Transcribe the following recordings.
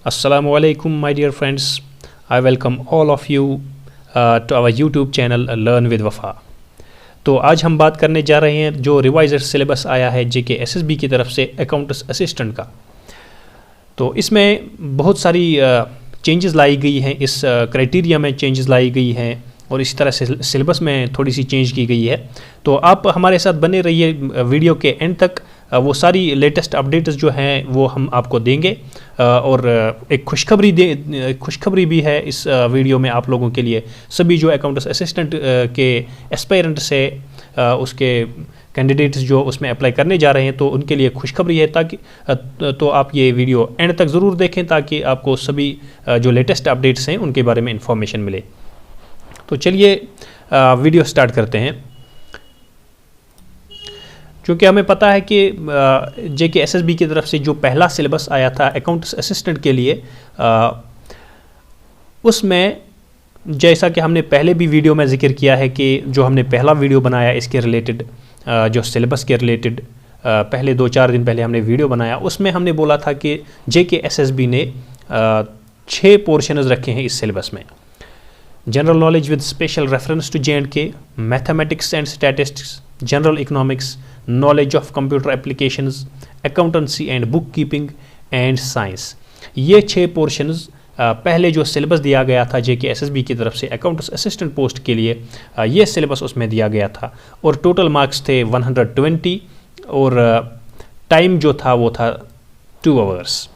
Assalamu alaikum my dear friends. I welcome all of you to our YouTube channel Learn with Wafa. तो आज हम बात करने जा रहे हैं जो रिवाइज्ड सिलेबस आया है जेके एसएसबी की तरफ से अकाउंट्स असिस्टेंट का। तो इसमें बहुत सारी चेंजेस लाई गई हैं, इस क्राइटेरिया में चेंजेस लाई गई हैं और इसी तरह से सिलेबस में थोड़ी सी चेंज की गई है। तो आप हमारे साथ बने रहिए वीडियो के एंड तक। वो सारी लेटेस्ट अपडेट्स जो हैं वो हम आपको देंगे और एक खुशखबरी भी है इस वीडियो में आप लोगों के लिए। सभी जो अकाउंट्स असिस्टेंट के एस्पायरेंट्स है उसके कैंडिडेट्स जो उसमें अप्लाई करने जा रहे हैं तो उनके लिए खुशखबरी है, ताकि तो आप ये वीडियो एंड तक ज़रूर देखें ताकि आपको सभी जो लेटेस्ट अपडेट्स हैं उनके बारे में इंफॉर्मेशन मिले। तो चलिए वीडियो स्टार्ट करते हैं। क्योंकि हमें पता है कि जेके एसएसबी की तरफ से जो पहला सिलेबस आया था अकाउंट्स असिस्टेंट के लिए, उसमें जैसा कि हमने पहले भी वीडियो में जिक्र किया है कि जो हमने पहला वीडियो बनाया इसके रिलेटेड, जो सिलेबस के रिलेटेड पहले 2-4 दिन पहले हमने वीडियो बनाया, उसमें हमने बोला था कि जेके एसएसबी ने 6 पोर्शंस रखे हैं इस सिलेबस में। General knowledge with special reference to J&K, mathematics and statistics, general economics, knowledge of computer applications, accountancy and book keeping and science. ये 6 पोर्शंस पहले जो सिलेबस दिया गया था जेके एसएसबी की तरफ से अकाउंट्स असिस्टेंट पोस्ट के लिए, ये सिलेबस उसमें दिया गया था और टोटल मार्क्स थे 120 और टाइम जो था वो था 2 आवर्स।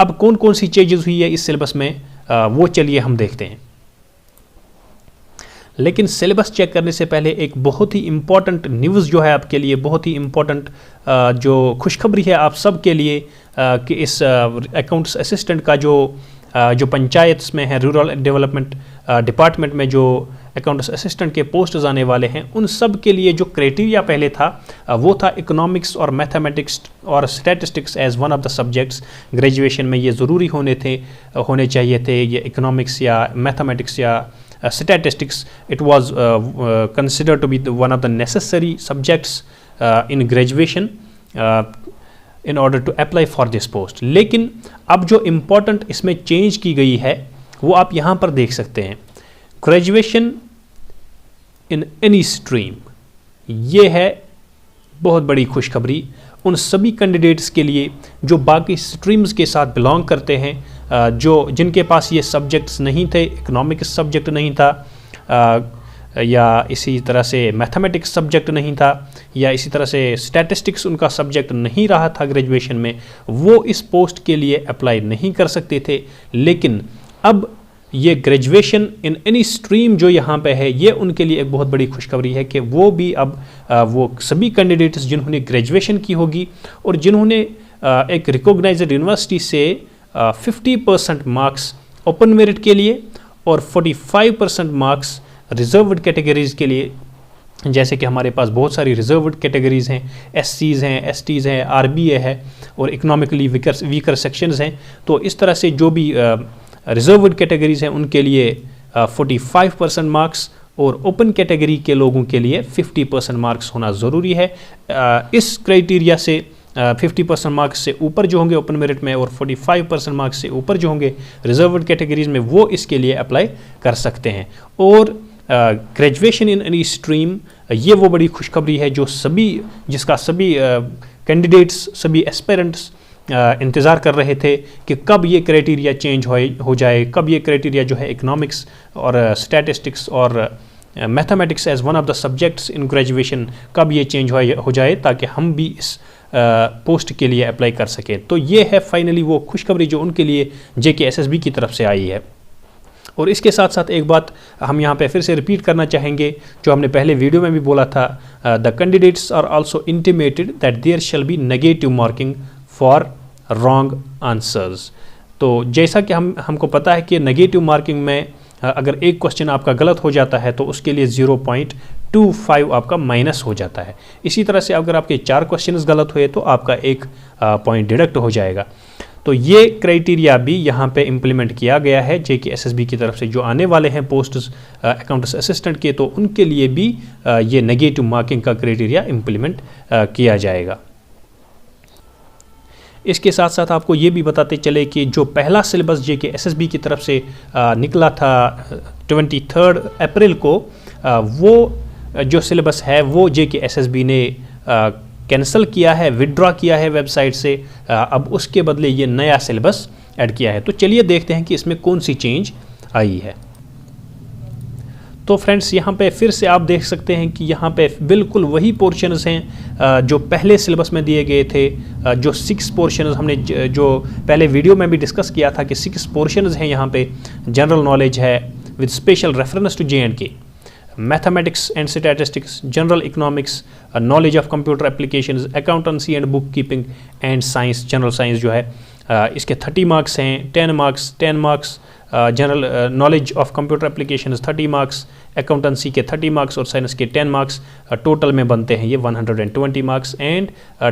अब कौन कौन सी चेंजेस हुई है इस सिलेबस में वो चलिए हम देखते हैं। लेकिन सिलेबस चेक करने से पहले एक बहुत ही इम्पॉर्टेंट न्यूज़ जो है आपके लिए, बहुत ही इम्पॉर्टेंट जो खुशखबरी है आप सब के लिए कि इस अकाउंट्स असिस्टेंट का जो पंचायत में है, रूरल डेवलपमेंट डिपार्टमेंट में जो अकाउंट्स असिस्टेंट के पोस्ट आने वाले हैं, उन सब के लिए जो क्राइटेरिया पहले था वो था इकोनॉमिक्स और मैथमेटिक्स और statistics as one of the subjects. Graduation में ये ज़रूरी होने चाहिए थे, ये इकोनॉमिक्स या मैथमेटिक्स या statistics. It was considered to be one of the necessary subjects in graduation in order to apply for this post. लेकिन अब जो important इसमें change की गई है वो आप यहाँ पर देख सकते हैं, graduation in any stream। ये है बहुत बड़ी खुशखबरी उन सभी कैंडिडेट्स के लिए जो बाकी स्ट्रीम्स के साथ बिलोंग करते हैं, जिनके पास ये सब्जेक्ट्स नहीं थे, इकोनॉमिक्स सब्जेक्ट नहीं था या इसी तरह से मैथमेटिक्स सब्जेक्ट नहीं था या इसी तरह से स्टैटिस्टिक्स उनका सब्जेक्ट नहीं रहा था ग्रेजुएशन में, वो इस पोस्ट के लिए अप्लाई नहीं कर सकते थे। लेकिन अब ये ग्रेजुएशन इन एनी स्ट्रीम जो यहाँ पे है, ये उनके लिए एक बहुत बड़ी खुशखबरी है कि वो भी अब वो सभी कैंडिडेट्स जिन्होंने ग्रेजुएशन की होगी और जिन्होंने एक रिकॉग्नाइज्ड यूनिवर्सिटी से 50% मार्क्स ओपन मेरिट के लिए और 45% मार्क्स रिजर्व्ड कैटेगरीज़ के लिए, जैसे कि हमारे पास बहुत सारी रिजर्व्ड कैटेगरीज़ हैं, SCs हैं, STs हैं, RBA है और इकोनॉमिकली वीकर सेक्शंस हैं। तो इस तरह से जो भी रिजर्व्ड कैटेगरीज़ हैं उनके लिए 45% मार्क्स और ओपन कैटेगरी के लोगों के लिए 50% मार्क्स होना ज़रूरी है। इस क्राइटेरिया से 50% मार्क्स से ऊपर जो होंगे ओपन मेरिट में और 45% मार्क्स से ऊपर जो होंगे रिजर्व्ड कैटेगरीज़ में, वो इसके लिए अप्लाई कर सकते हैं। और ग्रेजुएशन इन एनी स्ट्रीम, ये वो बड़ी खुशखबरी है जिसका सभी कैंडिडेट्स, एस्पायरेंट्स इंतज़ार कर रहे थे कि कब ये क्राइटेरिया चेंज हो जाए, कब ये क्राइटेरिया जो है इकोनॉमिक्स और स्टैटिस्टिक्स और mathematics as one of the subjects in graduation, कब ये चेंज हो जाए ताकि हम भी इस पोस्ट के लिए अप्लाई कर सकें। तो ये है फाइनली वो खुशखबरी जो उनके लिए जेके एसएसबी की तरफ से आई है। और इसके साथ साथ एक बात हम यहाँ पे फिर से रिपीट करना चाहेंगे जो हमने पहले वीडियो में भी बोला था, the candidates are also intimated that there shall be negative marking for wrong answers. तो जैसा कि हमको पता है कि नेगेटिव मार्किंग में अगर एक क्वेश्चन आपका गलत हो जाता है तो उसके लिए 0.25 आपका माइनस हो जाता है। इसी तरह से अगर आपके 4 क्वेश्चंस गलत हुए तो आपका 1 पॉइंट डिडक्ट हो जाएगा। तो ये क्राइटेरिया भी यहाँ पे इम्प्लीमेंट किया गया है जेके एसएसबी की तरफ से। जो आने वाले हैं पोस्ट्स अकाउंट्स असिस्टेंट के, तो उनके लिए भी ये नेगेटिव मार्किंग का क्राइटेरिया इम्प्लीमेंट किया जाएगा। इसके साथ साथ आपको ये भी बताते चले कि जो पहला सिलेबस जेके एसएसबी की तरफ से निकला था 23 अप्रैल को, वो जो सिलेबस है वो जेके एसएसबी ने कैंसिल किया है, विड्रॉ किया है वेबसाइट से। अब उसके बदले ये नया सिलेबस ऐड किया है। तो चलिए देखते हैं कि इसमें कौन सी चेंज आई है। तो फ्रेंड्स, यहाँ पे फिर से आप देख सकते हैं कि यहाँ पे बिल्कुल वही पोर्शंस हैं जो पहले सिलेबस में दिए गए थे। जो 6 पोर्शंस हमने जो पहले वीडियो में भी डिस्कस किया था कि 6 पोर्शंस हैं यहाँ पे। जनरल नॉलेज है with special reference to JNK, mathematics and statistics, general economics, knowledge of computer applications, accountancy and book keeping and science, general science जो है इसके 30 मार्क्स हैं। 10 marks general knowledge of computer applications 30 marks, accountancy के 30 marks और science के 10 marks, total में बनते हैं ये 120 मार्क्स। एंड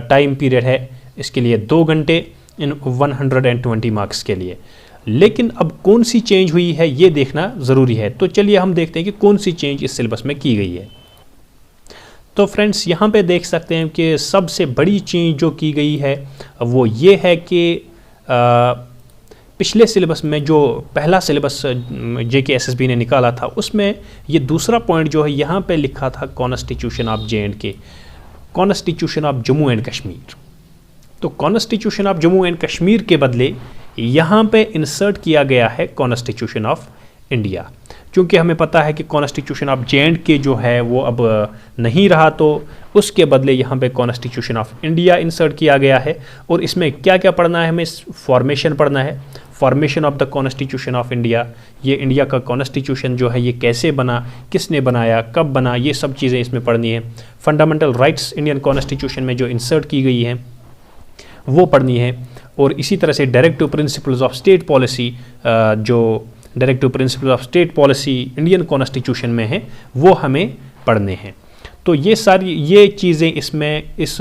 टाइम पीरियड है इसके लिए 2 घंटे इन 120 मार्क्स के लिए। लेकिन अब कौन सी चेंज हुई है ये देखना ज़रूरी है। तो चलिए हम देखते हैं कि कौन सी चेंज इस सिलेबस में की गई है। तो फ्रेंड्स, यहाँ पे देख सकते हैं कि सबसे बड़ी चेंज जो की गई है वो ये है कि पिछले सिलेबस में जो पहला सिलेबस जेके एसएसबी ने निकाला था उसमें ये दूसरा पॉइंट जो है यहाँ पे लिखा था constitution of JNK, constitution of Jammu and Kashmir. तो constitution of Jammu and Kashmir के बदले यहाँ पे इंसर्ट किया गया है कॉन्स्टिट्यूशन ऑफ इंडिया। क्योंकि हमें पता है कि कॉन्स्टिट्यूशन ऑफ JNK जो है वो अब नहीं रहा, तो उसके बदले यहाँ पे कॉन्स्टिट्यूशन ऑफ इंडिया इंसर्ट किया गया है। और इसमें क्या क्या पढ़ना है, हमें फॉर्मेशन पढ़ना है, formation of the constitution of India. ये इंडिया का कॉन्स्टिट्यूशन जो है ये कैसे बना, किसने बनाया, कब बना, ये सब चीज़ें इसमें पढ़नी है। फंडामेंटल राइट्स इंडियन कॉन्स्टिट्यूशन में जो इंसर्ट की गई हैं वो पढ़नी है। और इसी तरह से directive principles of state policy, जो directive principle of state policy Indian constitution में है वो हमें पढ़ने हैं। तो ये सारी ये चीज़ें इसमें इस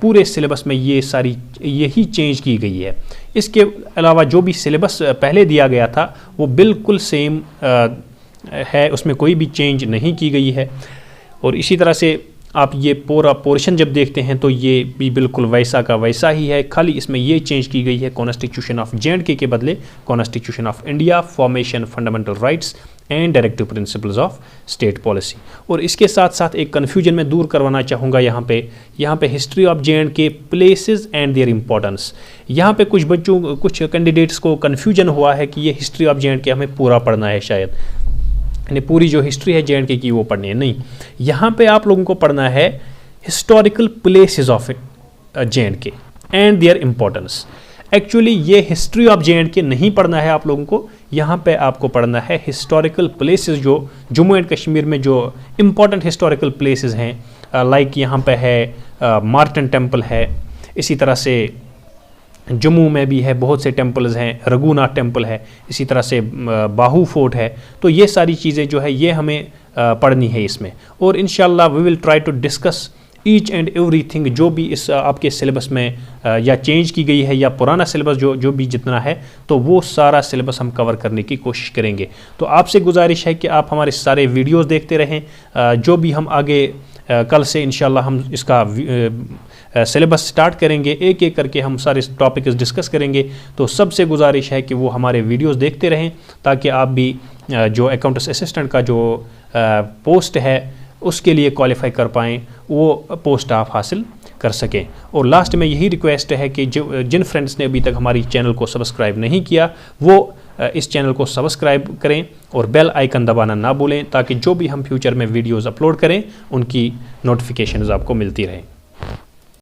पूरे सिलेबस में ये सारी यही चेंज की गई है। इसके अलावा जो भी सिलेबस पहले दिया गया था वो बिल्कुल सेम है, उसमें कोई भी चेंज नहीं की गई है। और इसी तरह से आप ये पूरा पोर्शन जब देखते हैं तो ये भी बिल्कुल वैसा का वैसा ही है, खाली इसमें ये चेंज की गई है कॉन्स्टिट्यूशन ऑफ JNK के बदले constitution of India, formation, fundamental rights and directive principles of state policy. और इसके साथ साथ एक कन्फ्यूजन में दूर करवाना चाहूँगा यहाँ पे history of JNK, places and their importance. यहाँ पे कुछ कैंडिडेट्स को कन्फ्यूजन हुआ है कि ये हिस्ट्री ऑफ JNK हमें पूरा पढ़ना है, शायद यानी पूरी जो हिस्ट्री है JNK की वो पढ़नी है। नहीं, यहाँ पे आप लोगों को पढ़ना है historical places of JNK and their importance. Actually ये हिस्ट्री ऑफ JNK नहीं पढ़ना है आप लोगों को, यहाँ पे आपको पढ़ना है हिस्टोरिकल प्लेसेस जो जम्मू एंड कश्मीर में जो इम्पॉर्टेंट हिस्टोरिकल प्लेसेस हैं। लाइक यहाँ पे है मार्टन टेम्पल है, इसी तरह से जम्मू में भी है बहुत से टेम्पल्स हैं, रघुनाथ टेम्पल है, इसी तरह से बाहू फोर्ट है। तो ये सारी चीज़ें जो है ये हमें पढ़नी है इसमें। और इंशाल्लाह we will try to discuss each and everything जो भी इस आपके सिलेबस में या चेंज की गई है या पुराना सिलेबस जो भी जितना है, तो वो सारा सिलेबस हम कवर करने की कोशिश करेंगे। तो आपसे गुजारिश है कि आप हमारे सारे वीडियोस देखते रहें। जो भी हम आगे कल से इंशाल्लाह हम इसका सिलेबस स्टार्ट करेंगे, एक एक करके हम सारे टॉपिक्स डिस्कस करेंगे। तो सबसे गुजारिश है कि वो हमारे वीडियोस देखते रहें ताकि आप भी जो अकाउंटेंट असिस्टेंट का जो पोस्ट है उसके लिए क्वालिफाई कर पाएँ, वो पोस्ट आप हासिल कर सकें। और लास्ट में यही रिक्वेस्ट है कि जिन फ्रेंड्स ने अभी तक हमारी चैनल को सब्सक्राइब नहीं किया वो इस चैनल को सब्सक्राइब करें और बेल आइकन दबाना ना भूलें ताकि जो भी हम फ्यूचर में वीडियोज़ अपलोड करें उनकी नोटिफिकेशंस आपको मिलती रहें।